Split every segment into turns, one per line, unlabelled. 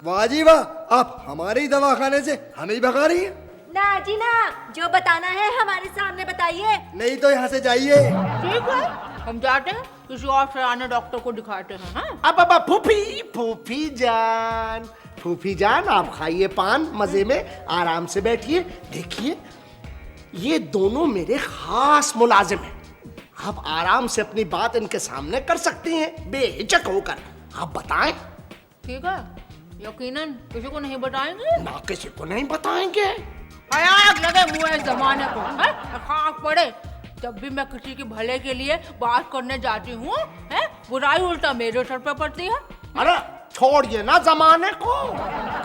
वाह जी वाह, आप हमारे ही दवाखाने से हमें ही भगा रही है।
ना जी ना, जो बताना है हमारे सामने बताइए।
नहीं तो यहाँ से जाइए।
ठीक है, हम जाते हैं, किसी और सयाने डॉक्टर को दिखाते हैं। हाँ?
अब फूफी जान आप खाइए पान, मजे में आराम से बैठिए। देखिए ये दोनों मेरे खास मुलाजिम हैं, आप आराम से अपनी बात इनके सामने कर सकती हैं बेहिचक होकर। आप बताएं।
ठीक है, यकीनन किसी को नहीं बताएंगे।
ना किसी को नहीं बताएंगे।
आग लगे मुँह इस जमाने को, है? खाक पड़े। जब भी मैं किसी के भले के लिए बात करने जाती हूँ, है बुराई उल्टा मेरे सर पे पड़ती है।
अरे छोड़िए ना जमाने को,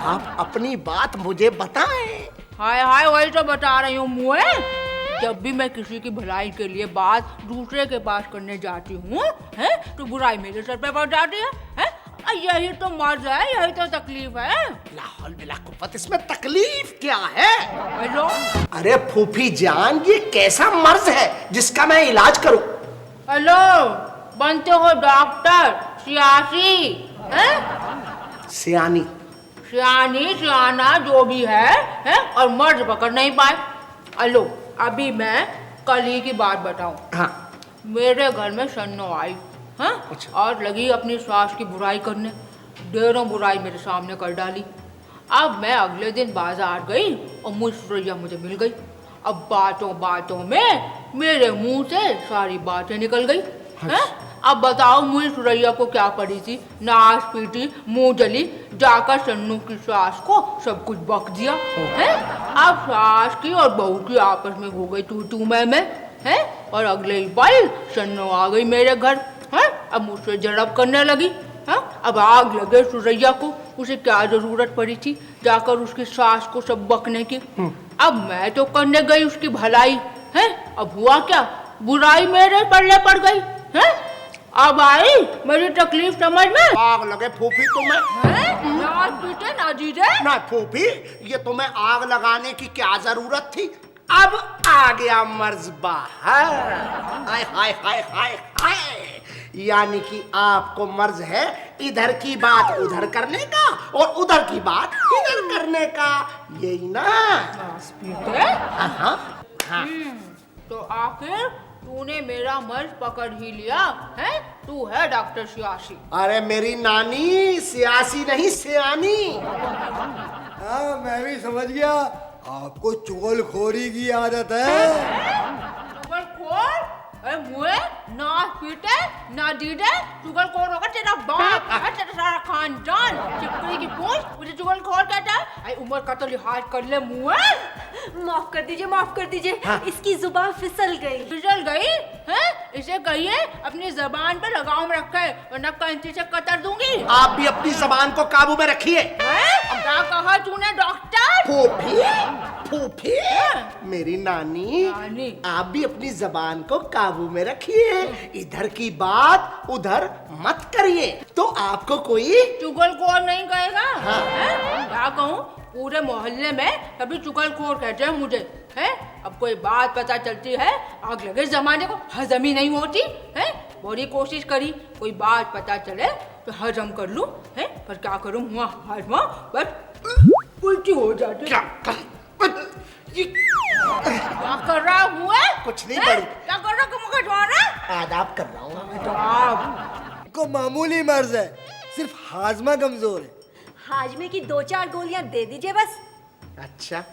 आप अपनी बात मुझे बताएं।
हाय हाय, वही तो बता रही हूँ मुँह। जब भी मैं किसी की भलाई के लिए बात दूसरे के पास करने जाती हूँ, है तो बुराई मेरे सर पे पड़ जाती है? यही तो मर्ज है, यही तो तकलीफ है।
लाहौल बिला कुव्वत, इसमें तकलीफ क्या है?
हेलो,
अरे फूफी जान, ये कैसा मर्ज है जिसका मैं इलाज करूं?
हेलो, बनते हो डॉक्टर सियासी, है?
सियानी
सियानी सियाना जो भी है और मर्ज पकड़ नहीं पाए। हेलो, अभी मैं कल ही की बात बताऊं।
हाँ।
मेरे घर में सन्नो आई, हाँ?
अच्छा।
और लगी अपनी सास की बुराई करने, ढेरों बुराई मेरे सामने कर डाली। अब मैं अगले दिन बाजार गई और मुझे मिल गई। अब बातों बातों में मेरे मुंह से सारी बातें निकल गई, हैं? अब बताओ मुझे सुरैया को क्या पड़ी थी? नाच पीटी, मुंह जली, जाकर सन्नू की सास को सब कुछ बक दिया, है? अब सास की और बहू की आपस में हो गई तू मैं, है? और अगले ही पल सन्नू आ गई मेरे घर, है? अब मुझसे झड़प करने लगी, है? अब आग लगे सुरैया को, उसे क्या जरूरत पड़ी थी जाकर उसकी सास को सब बकने की? अब मैं तो करने गई उसकी भलाई, है? अब हुआ क्या, बुराई मेरे पल्ले पड़ गई, है? अब आई मेरी तकलीफ समझ में।
आग लगे फूफी तुम्हें,
ना पीटे ना जीजे।
ना फूफी, ये तुम्हें आग लगाने की क्या जरूरत थी? अब आ गया मर्ज बाहर। हाय हाय हाय हाय हाय, यानी कि आपको मर्ज है इधर की बात उधर करने का और उधर की बात इधर करने का, यही ना? हाँ हाँ।
तो आखिर तूने मेरा मर्ज पकड़ ही लिया, है? तू है डॉक्टर सियासी।
अरे मेरी नानी सियासी नहीं सियानी।
हाँ मैं भी समझ गया, आपको चुगलखोरी की आदत है।
चुगलखोर? अरे मुए, ना पीटे ना दीदे, चुगलखोर होगा तेरा बाप, है तेरा सारा खानदान। चिपकली की पूंछ मुझे चुगलखोर कहता है? आई उम्र का तो लिहाज कर ले मुए।
माफ कर दीजिए, माफ कर दीजिए।
हाँ।
इसकी जुबान फिसल गई।
फिसल गई, है? इसे कहिए अपनी जबान पे लगाम रखे, वरना कैंची से कतर दूंगी।
आप भी अपनी जबान को काबू में रखिए।
अब क्या कहा तूने डॉक्टर?
फूफी फूफी, मेरी नानी,
नानी।
आप भी अपनी जबान को काबू में रखिए, इधर की बात उधर मत करिए तो आपको कोई
चुगलखोर नहीं कहेगा।
हाँ।
हैं? क्या कहूँ, पूरे मोहल्ले में सभी चुगलखोर कहते हैं मुझे, है? अब कोई बात पता चलती है, आग लगे जमाने को, हजम ही नहीं होती, है? बड़ी कोशिश करी कोई बात पता चले तो हजम कर लूं, है? पर क्या करूं, हुआ हाजमा बस उल्टी हो जाती।
क्या
कर रहा हुआ?
कुछ नहीं
हैं?
बड़ी।
क्या कर रहा, मुझे जोर है?
आदाब कर रहा हूँ।
को मामूली मर्ज है, सिर्फ हाजमा कमजोर है।
हाजमे की 2-4 गोलियां दे दीजिए बस।
अच्छा,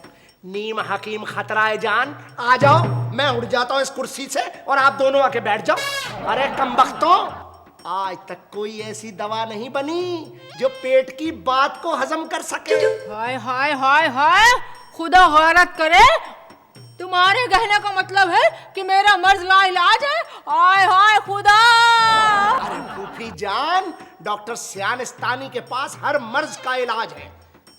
नीम हकीम खतराए जान, आ जाओ, मैं उड़ जाता हूँ इस कुर्सी से और आप दोनों आके बैठ जाओ। अरे कमबख्तों, आज तक कोई ऐसी दवा नहीं बनी जो पेट की बात को हजम कर सके।
हाय हाय हाय हाय, खुदा गैरत करे, तुम्हारे कहने का मतलब है कि मेरा मर्ज लाइलाज है? हाय हाय खुदा।
अरे फूफी जान, डॉक्टर सियानिस्तानी के पास हर मर्ज का इलाज है।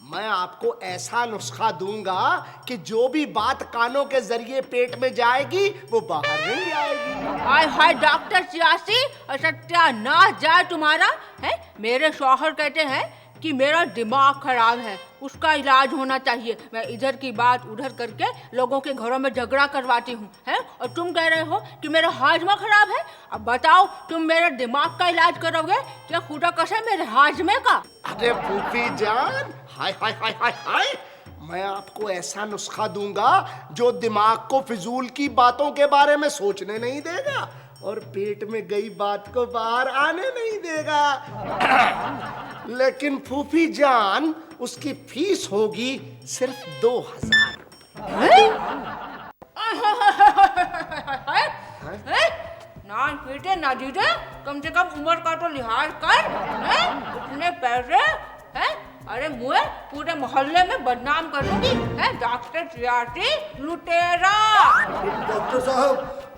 मैं आपको ऐसा नुस्खा दूंगा कि जो भी बात कानों के जरिए पेट में जाएगी वो बाहर नहीं आएगी।
हाय हाय डॉक्टर सियासी, सत्यानाश जाए तुम्हारा, है? मेरे शौहर कहते हैं कि मेरा दिमाग खराब है, उसका इलाज होना चाहिए। मैं इधर की बात उधर करके लोगों के घरों में झगड़ा करवाती हूँ, हैं? और तुम कह रहे हो कि मेरा हाजमा खराब है। अब बताओ, तुम मेरे दिमाग का इलाज करोगे या खुदा कसम मेरे हाजमे का?
अरे फूफी जान, हाय हाय हाय हाय हाय, मैं आपको ऐसा नुस्खा दूंगा जो दिमाग को फिजूल की बातों के बारे में सोचने नहीं देगा और पेट में गई बात को बाहर आने नहीं देगा। लेकिन फूफी जान, उसकी फीस होगी सिर्फ 2000 रुपए।
ना पीटे ना दीदे, कम से कम उम्र का तो लिहाज कर, हैं? इतने पैसे हैं? अरे मुझे पूरे मोहल्ले में बदनाम करूंगी, है डॉक्टर सियासी लुटेरा।
डॉक्टर साहब,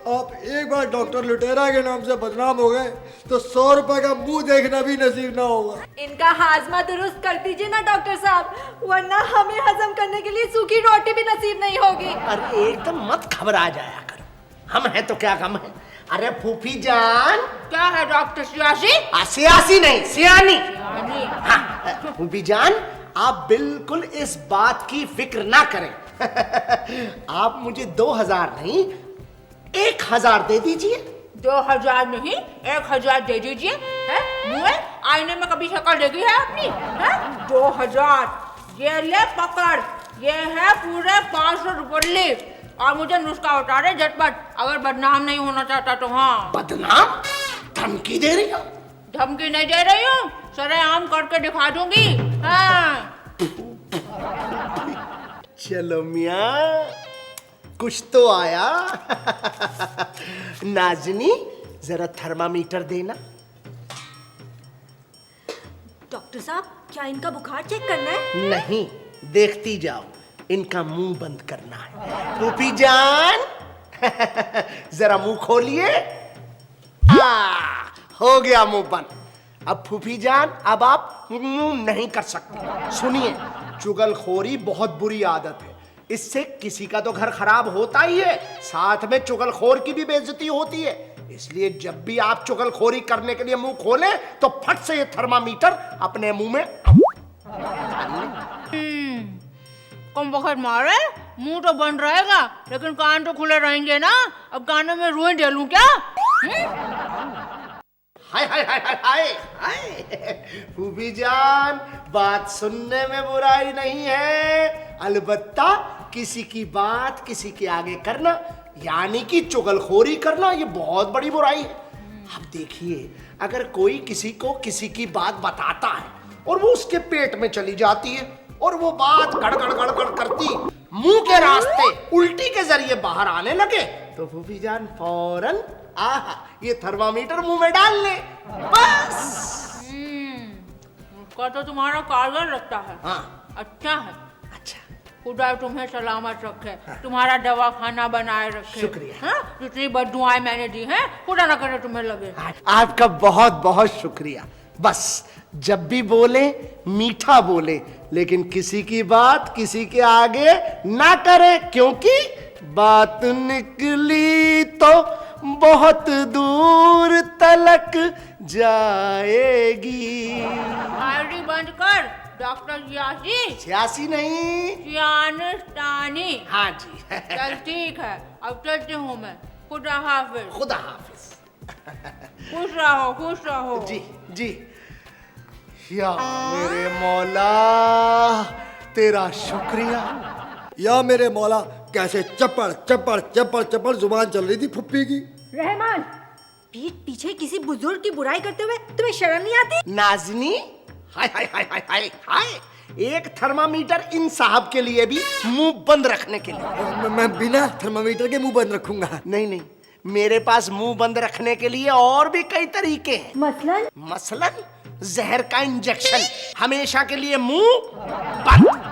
आप एक बार डॉक्टर लुटेरा के नाम से बदनाम हो गए तो 100 रुपए का मुंह देखना भी नसीब ना होगा।
इनका हाजमा दुरुस्त कर दीजिए ना डॉक्टर साहब, वरना हमें हजम करने के लिए सूखी रोटी भी नसीब नहीं होगी।
अरे एकदम मत घबरा जाया करो, हम हैं तो क्या गम है। अरे फूफी जान,
क्या है डॉक्टर सियासी?
सियासी नहीं, सियानी।
सियानी।
हाँ, फूफी जान, आप बिल्कुल इस बात की फिक्र ना करें। आप मुझे 2000 नहीं 1000 दे दीजिए।
2000 नहीं 1000 दे दीजिए, है? मुझे आईने में कभी शक्ल देखी है अपनी, है? 2000 ये ले पकड़, ये है पूरे 500 रुपये और मुझे नुस्खा बता रहे झटपट, अगर बदनाम नहीं होना चाहता तो। हाँ,
बदनाम? धमकी दे रही हो?
धमकी नहीं दे रही हूँ, सरेआम करके दिखा दूंगी। हाँ।
चलो मियाँ, कुछ तो आया। नाज़नी, जरा थर्मामीटर देना।
डॉक्टर साहब, क्या इनका बुखार चेक करना है?
नहीं, देखती जाओ, इनका मुंह बंद करना है। फूफी जान, जरा मुंह खोलिए। हो गया मुंह बंद। अब फूफी जान, अब आप मुंह नहीं कर सकते। सुनिए, चुगलखोरी बहुत बुरी आदत है, इससे किसी का तो घर खराब होता ही है, साथ में चुगलखोर की भी बेइज्जती होती है। इसलिए जब भी आप चुगलखोरी करने के लिए मुंह खोलें तो फट से ये थर्मामीटर अपने मुंह में
कम बखत मारे, मुंह तो बंद रहेगा लेकिन कान तो खुले रहेंगे ना। अब कानों में रुई डालूं क्या?
हाय हाय हाय हाय हाय हाय, फूफी जान, बात सुनने में बुराई नहीं है, अलबत्ता किसी की बात किसी के आगे करना यानी कि चुगलखोरी करना, ये बहुत बड़ी बुराई है। अब देखिए, अगर कोई किसी को किसी की बात बताता है और वो उसके पेट में चली जाती है और वो बात गड़गड़ गड़गड़ करती मुंह के रास्ते उल्टी के जरिए बाहर आने लगे, तो फूफी जान फौरन ये थर्मामीटर मुंह में डाल ले, बस।
उसका तो तुम्हारा कारगर लगता है।
हाँ,
अच्छा है।
अच्छा,
खुदा तुम्हें सलामत रखे, तुम्हारा दवा खाना बनाए रखे।
शुक्रिया।
हाँ? जितनी बददुआएं मैंने दी हैं, खुदा ना करे तुम्हें लगे।
आपका बहुत बहुत शुक्रिया। बस जब भी बोले मीठा बोले, लेकिन किसी की बात किसी के आगे ना करे, क्योंकि बात निकली तो बहुत दूर तलक जाएगी।
आईडी बंद कर डॉक्टर सियासी।
सियासी नहीं,
सियानिस्तानी।
हाँ जी।
चल ठीक है, अब चलती हूँ मैं। खुदा हाफिज।
खुदा हाफिज।
खुश रहो, खुश रहो।
जी जी। या मेरे मौला, तेरा शुक्रिया।
या मेरे मौला, कैसे चप्पड़ चप्पड़ चप्पड़ चप्पड़ जुबान चल रही थी फुप्पी की।
रहमान, पीठ पीछे किसी बुजुर्ग की बुराई करते हुए तुम्हें शर्म नहीं आती?
नाज़नी, हाय हाय हाय हाय हाय हाय, एक थर्मामीटर इन साहब के लिए भी मुंह बंद रखने के लिए।
मैं बिना थर्मामीटर के मुंह बंद रखूंगा।
नहीं नहीं, मेरे पास मुंह बंद रखने के लिए और भी कई तरीके हैं।
मसलन?
मसलन जहर का इंजेक्शन, हमेशा के लिए मुंह बंद।